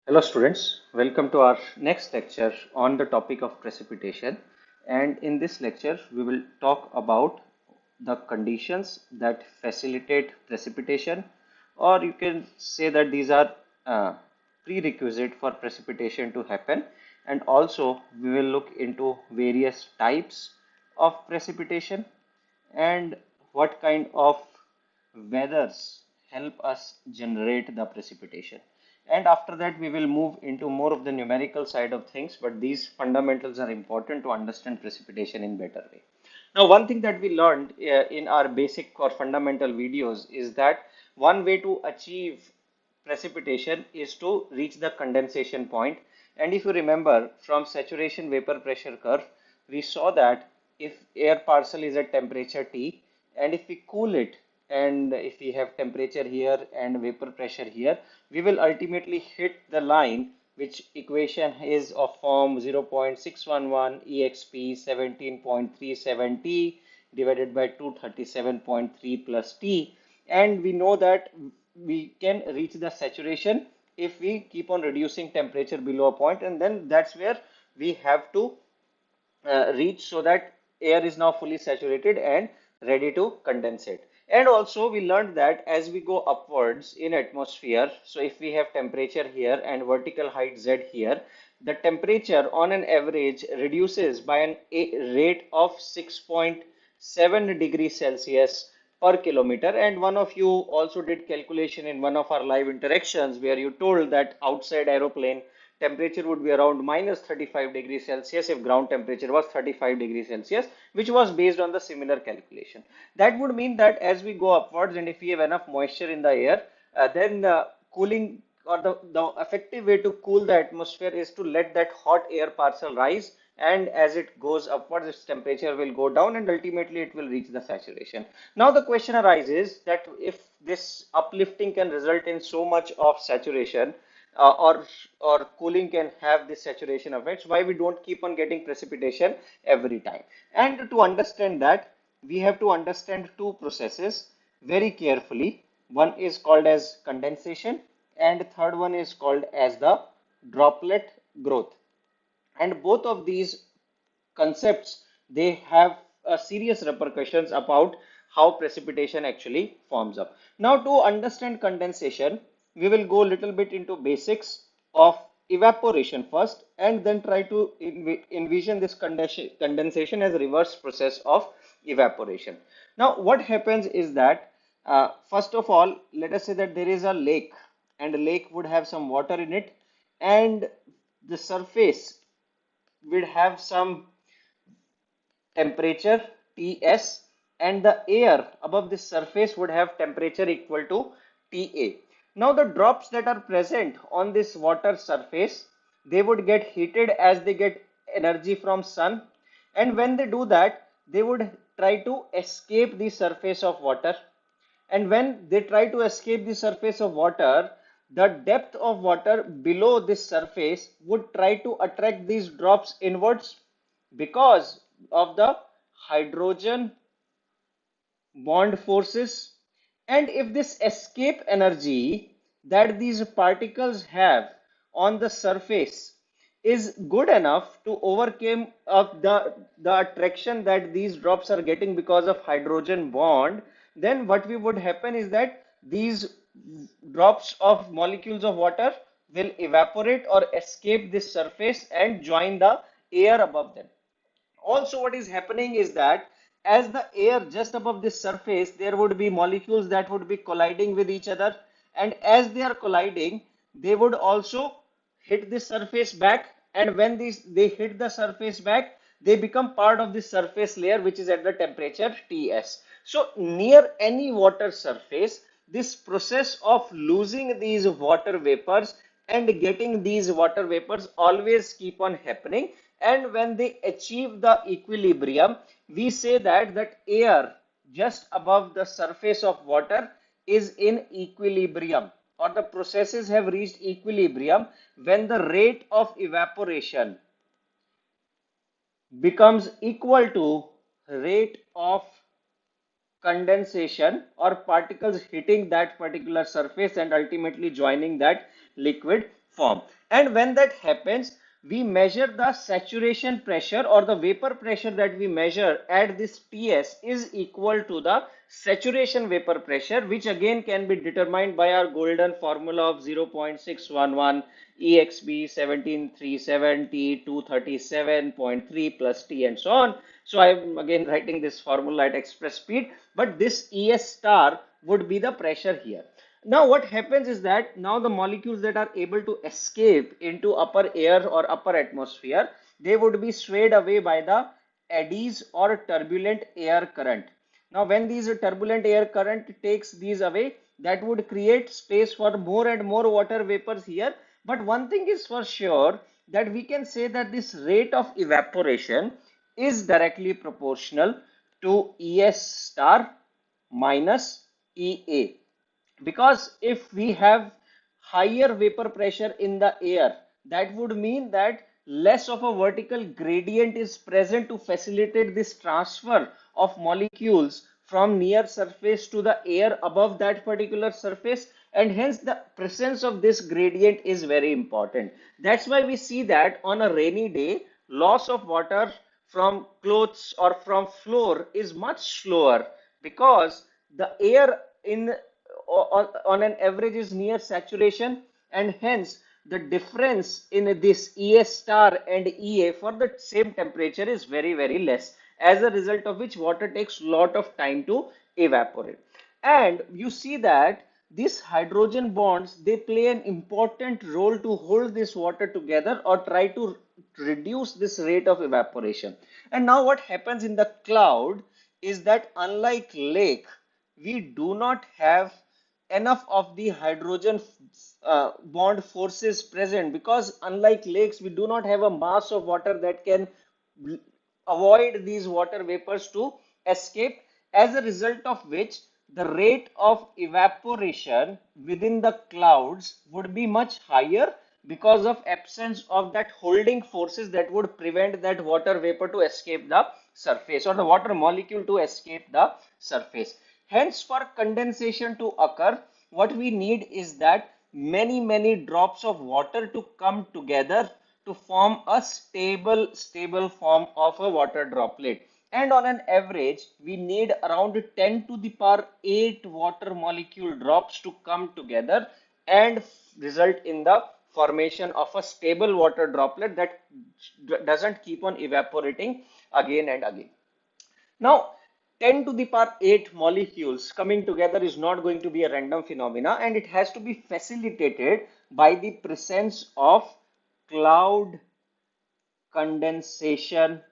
Hello students, welcome to our next lecture on the topic of precipitation, and in this lecture we will talk about the conditions that facilitate precipitation, or you can say that these are prerequisite for precipitation to happen, and also we will look into various types of precipitation and what kind of weathers help us generate the precipitation. And after that, we will move into more of the numerical side of things, but these fundamentals are important to understand precipitation in better way. Now, one thing that we learned in our basic or fundamental videos is that one way to achieve precipitation is to reach the condensation point. And if you remember from saturation vapor pressure curve, we saw that if air parcel is at temperature T and if we cool it and if we have temperature here and vapor pressure here, we will ultimately hit the line which equation is of form 0.611 exp 17.37 T divided by 237.3 plus T, and we know that we can reach the saturation if we keep on reducing temperature below a point, and then that's where we have to reach so that air is now fully saturated and ready to condensate. And also we learned that as we go upwards in atmosphere, so if we have temperature here and vertical height z here, the temperature on an average reduces by an a rate of 6.7 degrees Celsius per kilometer. And one of you also did calculation in one of our live interactions where you told that outside aeroplane temperature would be around minus 35 degrees Celsius if ground temperature was 35 degrees Celsius, which was based on the similar calculation. That would mean that as we go upwards and if we have enough moisture in the air, then cooling or the effective way to cool the atmosphere is to let that hot air parcel rise, and as it goes upwards its temperature will go down and ultimately it will reach the saturation. Now the question arises that if this uplifting can result in so much of saturation, or cooling can have this saturation effects, why we don't keep on getting precipitation every time? And to understand that, we have to understand two processes very carefully. One is called as condensation and third one is called as the droplet growth. And both of these concepts, they have serious repercussions about how precipitation actually forms up. Now to understand condensation, we will go a little bit into basics of evaporation first and then try to envision this condensation as a reverse process of evaporation. Now what happens is that first of all, let us say that there is a lake and a lake would have some water in it, and the surface will have some temperature Ts, and the air above this surface would have temperature equal to Ta. Now the drops that are present on this water surface, they would get heated as they get energy from sun, and when they do that they would try to escape the surface of water, and when they try to escape the surface of water, the depth of water below this surface would try to attract these drops inwards because of the hydrogen bond forces. And if this escape energy that these particles have on the surface is good enough to overcome of the attraction that these drops are getting because of hydrogen bond, then what we would happen is that these drops of molecules of water will evaporate or escape this surface and join the air above them. Also what is happening is that as the air just above this surface, there would be molecules that would be colliding with each other, and as they are colliding they would also hit the surface back, and when they hit the surface back, they become part of the surface layer which is at the temperature Ts. So near any water surface, this process of losing these water vapors and getting these water vapors always keep on happening, and when they achieve the equilibrium, we say that air just above the surface of water is in equilibrium, or the processes have reached equilibrium when the rate of evaporation becomes equal to rate of condensation or particles hitting that particular surface and ultimately joining that liquid form. And when that happens, we measure the saturation pressure, or the vapor pressure that we measure at this Ts is equal to the saturation vapor pressure, which again can be determined by our golden formula of 0.611 exp 1737 T 237.3 plus T and so on. So I am again writing this formula at express speed, but this Es star would be the pressure here. Now what happens is that now the molecules that are able to escape into upper air or upper atmosphere, they would be swayed away by the eddies or turbulent air current. Now when these turbulent air current takes these away, that would create space for more and more water vapors here. But one thing is for sure, that we can say that this rate of evaporation is directly proportional to Es star minus Ea, because if we have higher vapor pressure in the air, that would mean that less of a vertical gradient is present to facilitate this transfer of molecules from near surface to the air above that particular surface, and hence the presence of this gradient is very important. That's why we see that on a rainy day, loss of water from clothes or from floor is much slower, because the air in on an average is near saturation, and hence the difference in this Es star and Ea for the same temperature is very less, as a result of which water takes lot of time to evaporate. And you see that these hydrogen bonds, they play an important role to hold this water together or try to reduce this rate of evaporation. And now what happens in the cloud is that unlike lake, we do not have enough of the hydrogen bond forces present, because unlike lakes, we do not have a mass of water that can avoid these water vapors to escape, as a result of which the rate of evaporation within the clouds would be much higher, because of absence of that holding forces that would prevent that water vapor to escape the surface, or the water molecule to escape the surface. Hence, for condensation to occur, what we need is that many drops of water to come together to form a stable form of a water droplet. And on an average, we need around 10 to the power 8 water molecule drops to come together and result in the formation of a stable water droplet that doesn't keep on evaporating again and again. Now, 10 to the power 8 molecules coming together is not going to be a random phenomena, and it has to be facilitated by the presence of cloud condensation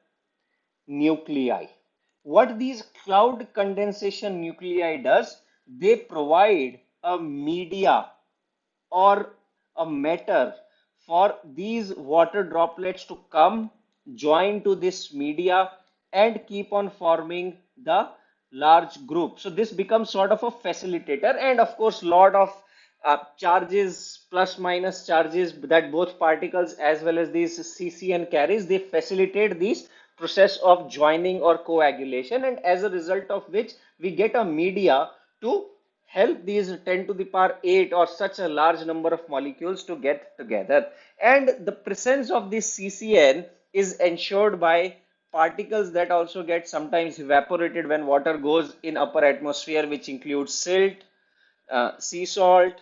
nuclei. What these cloud condensation nuclei does, they provide a media or a matter for these water droplets to come, join to this media, and keep on forming the large group. So this becomes sort of a facilitator, and of course lot of charges, plus minus charges, that both particles as well as these CCN carries, they facilitate this process of joining or coagulation, and as a result of which we get a media to help these 10 to the power 8 or such a large number of molecules to get together. And the presence of this CCN is ensured by particles that also get sometimes evaporated when water goes in upper atmosphere, which includes silt, sea salt,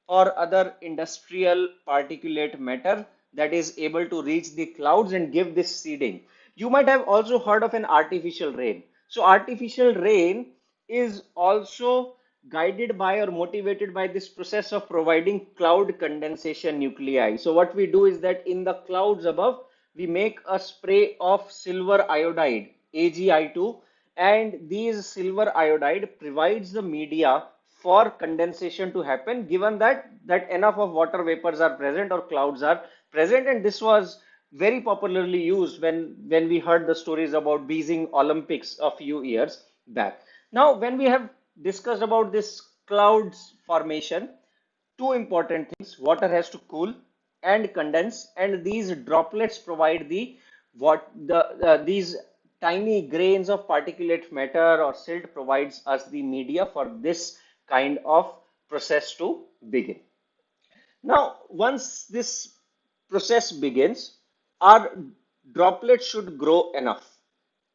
or other industrial particulate matter that is able to reach the clouds and give this seeding. You might have also heard of an artificial rain. So artificial rain is also guided by or motivated by this process of providing cloud condensation nuclei. So what we do is that in the clouds above, we make a spray of silver iodide, AgI2, and these silver iodide provides the media for condensation to happen, given that enough of water vapors are present or clouds are present. And this was very popularly used when we heard the stories about Beijing Olympics a few years back. Now when we have discussed about this clouds formation, two important things: water has to cool and condense, and these droplets provide these tiny grains of particulate matter or silt provides us the media for this kind of process to begin. Now, once this process begins, our droplets should grow enough.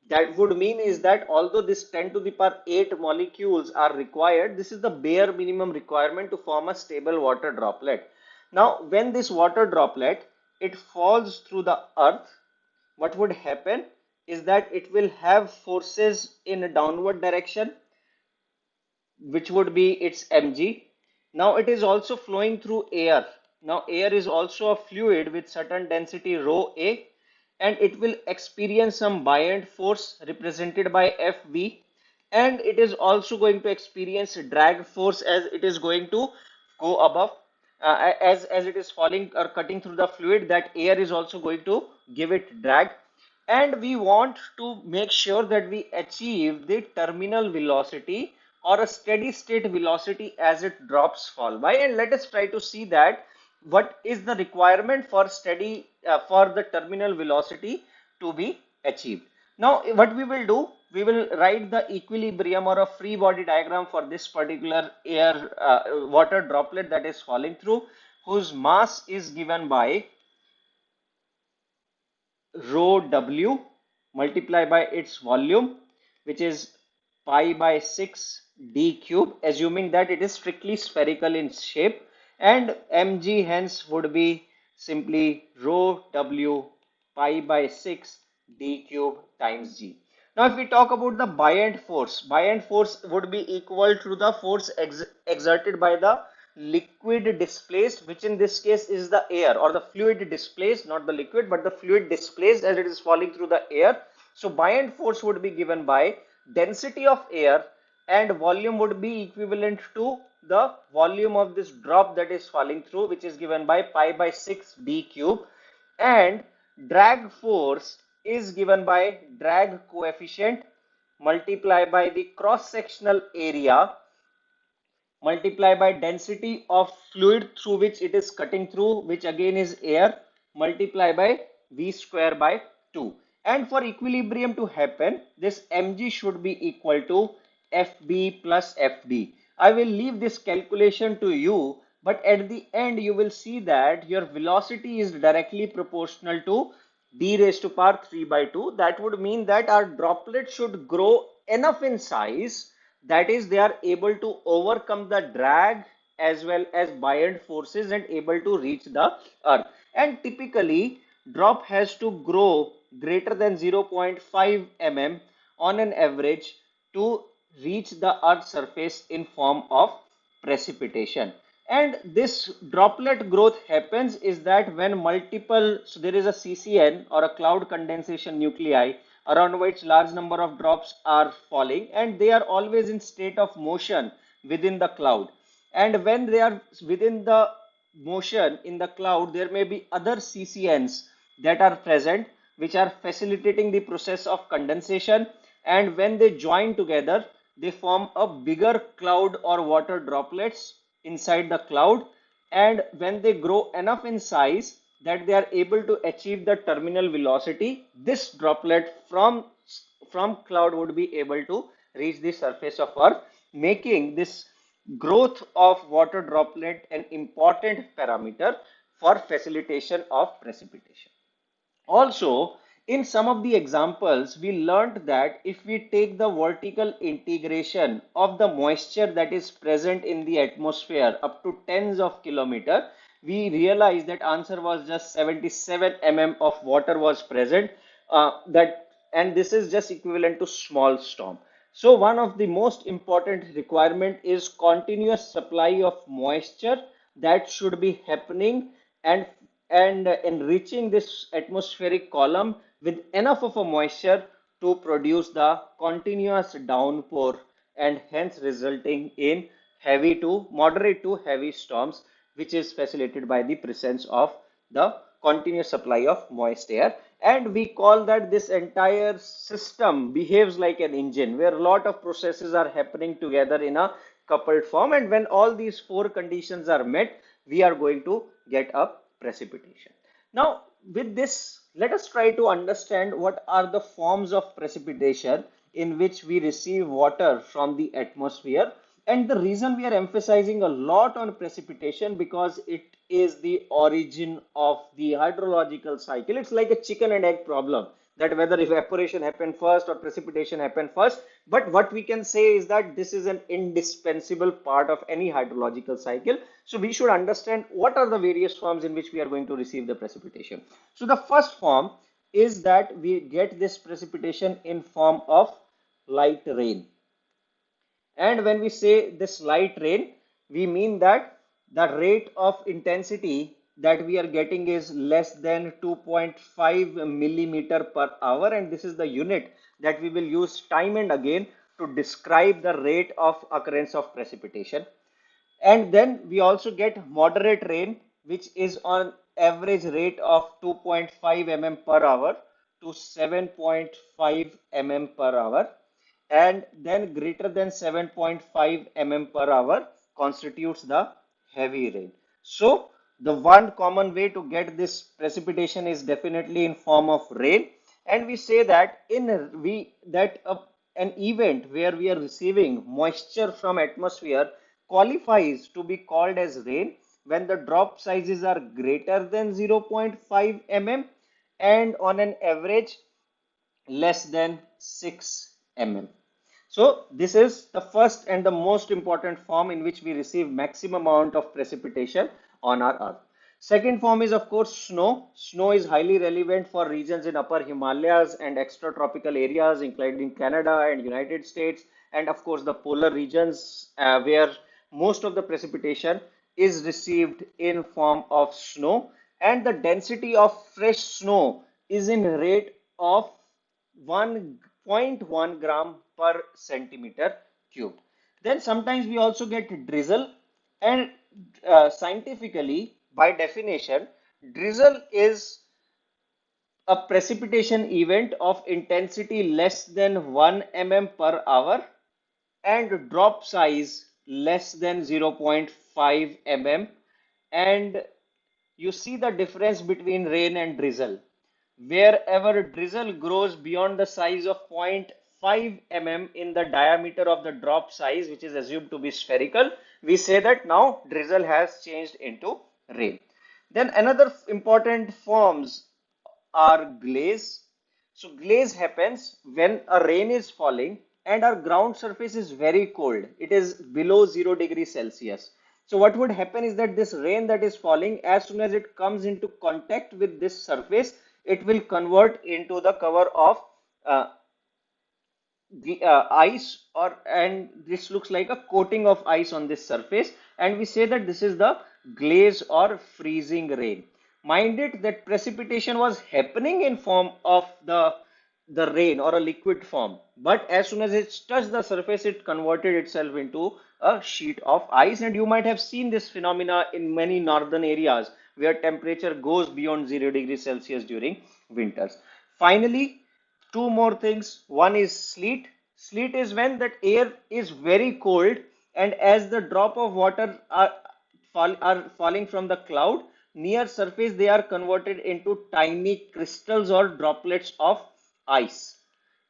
That would mean is that although this 10 to the power 8 molecules are required, this is the bare minimum requirement to form a stable water droplet. Now, when this water droplet, it falls through the earth, what would happen is that it will have forces in a downward direction, which would be its mg. Now it is also flowing through air. Now air is also a fluid with certain density rho a, and it will experience some buoyant force represented by Fv, and it is also going to experience drag force as it is going to go above, as it is falling or cutting through the fluid. That air is also going to give it drag, and we want to make sure that we achieve the terminal velocity or a steady state velocity as it drops fall by. And let us try to see that what is the requirement for steady for the terminal velocity to be achieved. Now what we will do, we will write the equilibrium or a free body diagram for this particular air water droplet that is falling through, whose mass is given by rho w multiplied by its volume, which is pi by 6 d cube, assuming that it is strictly spherical in shape, and mg hence would be simply rho w pi by 6 d cube times g. Now if we talk about the buoyant force would be equal to the force exerted by the liquid displaced, which in this case is the air, or the fluid displaced, not the liquid but the fluid displaced as it is falling through the air. So buoyant force would be given by density of air, and volume would be equivalent to the volume of this drop that is falling through, which is given by pi by 6 d cube, and drag force is given by drag coefficient multiplied by the cross sectional area multiply by density of fluid through which it is cutting through, which again is air, multiply by v square by 2. And for equilibrium to happen, this mg should be equal to fb plus fd. I will leave this calculation to you, but at the end you will see that your velocity is directly proportional to d raised to power 3 by 2. That would mean that our droplet should grow enough in size, that is, they are able to overcome the drag as well as buoyant forces and able to reach the earth. And typically drop has to grow greater than 0.5 mm on an average to reach the earth's surface in form of precipitation. And this droplet growth happens is that when multiple, so there is a CCN or a cloud condensation nuclei around which large number of drops are falling, and they are always in state of motion within the cloud. And when they are within the motion in the cloud, there may be other CCNs that are present which are facilitating the process of condensation, and when they join together they form a bigger cloud or water droplets inside the cloud. And when they grow enough in size that they are able to achieve the terminal velocity, this droplet from cloud would be able to reach the surface of earth, making this growth of water droplet an important parameter for facilitation of precipitation. Also, in some of the examples, we learned that if we take the vertical integration of the moisture that is present in the atmosphere up to tens of kilometers, we realized that answer was just 77 mm of water was present. And this is just equivalent to small storm. So one of the most important requirement is continuous supply of moisture that should be happening, and enriching this atmospheric column with enough of a moisture to produce the continuous downpour, and hence resulting in heavy to moderate to heavy storms, which is facilitated by the presence of the continuous supply of moist air. And we call that this entire system behaves like an engine where a lot of processes are happening together in a coupled form, and when all these four conditions are met, we are going to get a precipitation. Now with this, let us try to understand what are the forms of precipitation in which we receive water from the atmosphere, And the reason we are emphasizing a lot on precipitation because it is the origin of the hydrological cycle. It's like a chicken and egg problem, that whether evaporation happened first or precipitation happened first. But what we can say is that this is an indispensable part of any hydrological cycle. So we should understand what are the various forms in which we are going to receive the precipitation. So the first form is that we get this precipitation in form of light rain. And when we say this light rain, we mean that the rate of intensity that we are getting is less than 2.5 millimeter per hour. And this is the unit that we will use time and again to describe the rate of occurrence of precipitation. And then we also get moderate rain, which is on average rate of 2.5 mm per hour to 7.5 mm per hour. And then greater than 7.5 mm per hour constitutes the heavy rain. So the one common way to get this precipitation is definitely in form of rain. And we say that an event where we are receiving moisture from atmosphere qualifies to be called as rain when the drop sizes are greater than 0.5 mm and on an average less than 6 mm. So this is the first and the most important form in which we receive maximum amount of precipitation on our earth. Second form is of course snow. Snow is highly relevant for regions in upper Himalayas and extratropical areas including Canada and United States, and of course the polar regions where most of the precipitation is received in form of snow, and the density of fresh snow is in rate of 1.1 gram per centimeter cubed. Then sometimes we also get drizzle, and scientifically, by definition, drizzle is a precipitation event of intensity less than 1 mm per hour and drop size less than 0.5 mm. And you see the difference between rain and drizzle. Wherever drizzle grows beyond the size of 0.5 mm in the diameter of the drop size, which is assumed to be spherical, we say that now drizzle has changed into rain. Then another important forms are glaze. So glaze happens when a rain is falling and our ground surface is very cold. It is below 0 degrees Celsius. So what would happen is that this rain that is falling, as soon as it comes into contact with this surface, it will convert into the cover of uh, the ice, or and this looks like a coating of ice on this surface, and we say that this is the glaze or freezing rain. Mind it that precipitation was happening in form of the rain or a liquid form, but as soon as it touched the surface it converted itself into a sheet of ice. And you might have seen this phenomena in many northern areas where temperature goes beyond 0 degrees Celsius during winters. Finally, two more things. One is sleet. Sleet is when that air is very cold, and as the drop of water are falling from the cloud near surface, they are converted into tiny crystals or droplets of ice.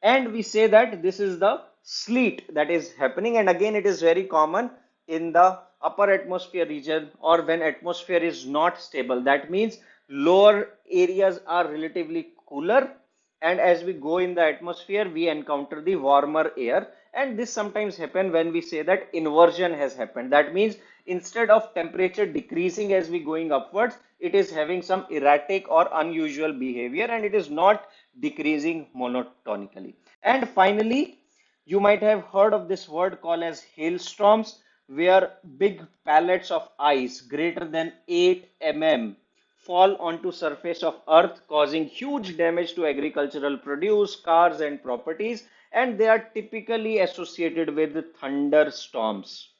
And we say that this is the sleet that is happening. And again, it is very common in the upper atmosphere region or when atmosphere is not stable. That means lower areas are relatively cooler, and as we go in the atmosphere we encounter the warmer air. And this sometimes happen when we say that inversion has happened. That means instead of temperature decreasing as we going upwards, it is having some erratic or unusual behavior, and it is not decreasing monotonically. And finally, you might have heard of this word called as hailstorms, where big pallets of ice greater than 8 mm fall onto surface of earth, causing huge damage to agricultural produce, cars and properties, and they are typically associated with thunderstorms.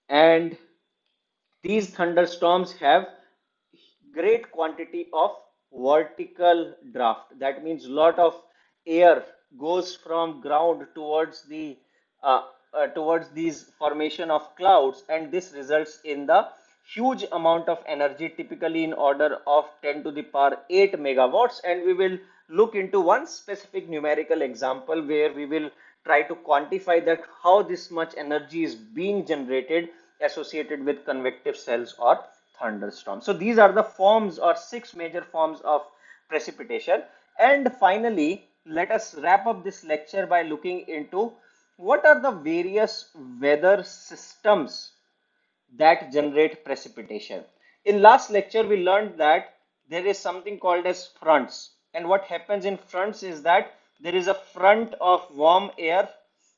And these thunderstorms have great quantity of vertical draft. That means lot of air goes from ground towards these formation of clouds, and this results in the huge amount of energy, typically in order of 10 to the power 8 megawatts. And we will look into one specific numerical example where we will try to quantify that how this much energy is being generated associated with convective cells or thunderstorms. So these are the forms or six major forms of precipitation. And finally, let us wrap up this lecture by looking into what are the various weather systems that generate precipitation. In last lecture, we learned that there is something called as fronts. And what happens in fronts is that there is a front of warm air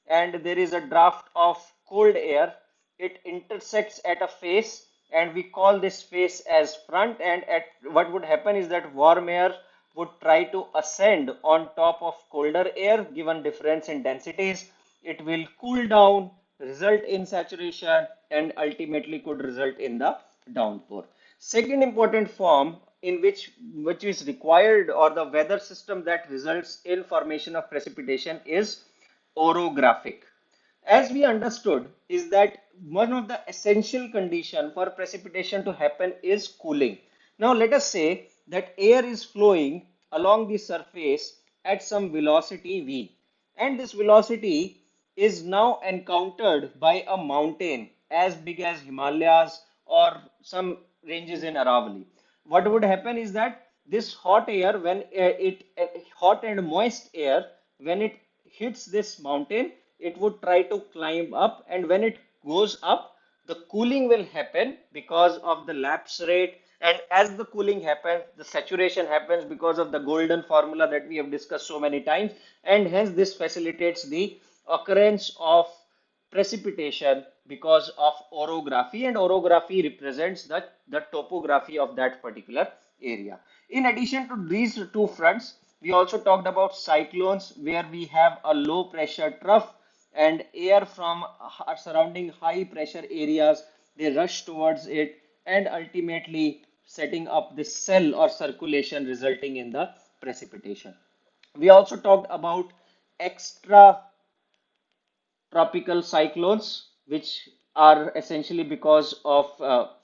and there is a draft of cold air. It intersects at a face and we call this face as front, and at what would happen is that warm air would try to ascend on top of colder air given difference in densities. It will cool down, result in saturation, and ultimately could result in the downpour. Second important form in which is required, or the weather system that results in formation of precipitation, is orographic. As we understood is that one of the essential condition for precipitation to happen is cooling. Now let us say that air is flowing along the surface at some velocity v, and this velocity is now encountered by a mountain as big as Himalayas or some ranges in Aravalli. What would happen is that this hot air, when hot and moist air, when it hits this mountain, it would try to climb up, and when it goes up, the cooling will happen because of the lapse rate, and as the cooling happens, the saturation happens because of the golden formula that we have discussed so many times, and hence this facilitates the occurrence of precipitation because of orography, and orography represents the topography of that particular area. In addition to these two fronts, we also talked about cyclones, where we have a low pressure trough and air from surrounding high pressure areas, they rush towards it and ultimately setting up this cell or circulation resulting in the precipitation. We also talked about extra tropical cyclones, which are essentially because of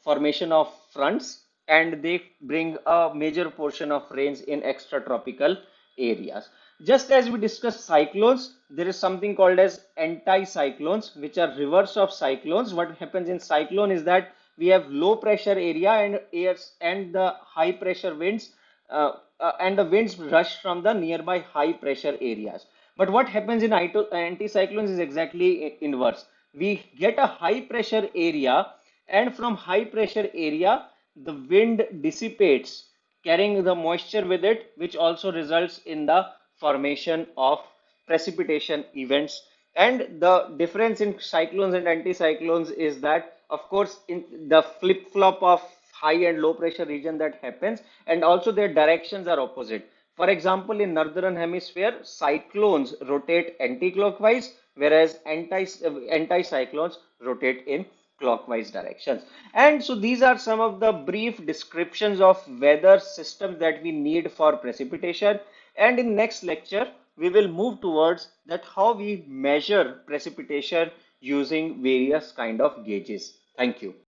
formation of fronts, and they bring a major portion of rains in extratropical areas. Just as we discussed cyclones, there is something called as anticyclones, which are reverse of cyclones. What happens in cyclone is that we have low pressure area and airs and the high pressure winds, and the winds rush from the nearby high pressure areas. But what happens in anticyclones is exactly inverse. We get a high pressure area, and from high pressure area, the wind dissipates, carrying the moisture with it, which also results in the formation of precipitation events. And the difference in cyclones and anticyclones is that, of course, in the flip flop of high and low pressure region that happens, and also their directions are opposite. For example, in northern hemisphere, cyclones rotate anti-clockwise, whereas anticyclones rotate in clockwise directions. And so these are some of the brief descriptions of weather systems that we need for precipitation. And in next lecture, we will move towards that how we measure precipitation using various kind of gauges. Thank you.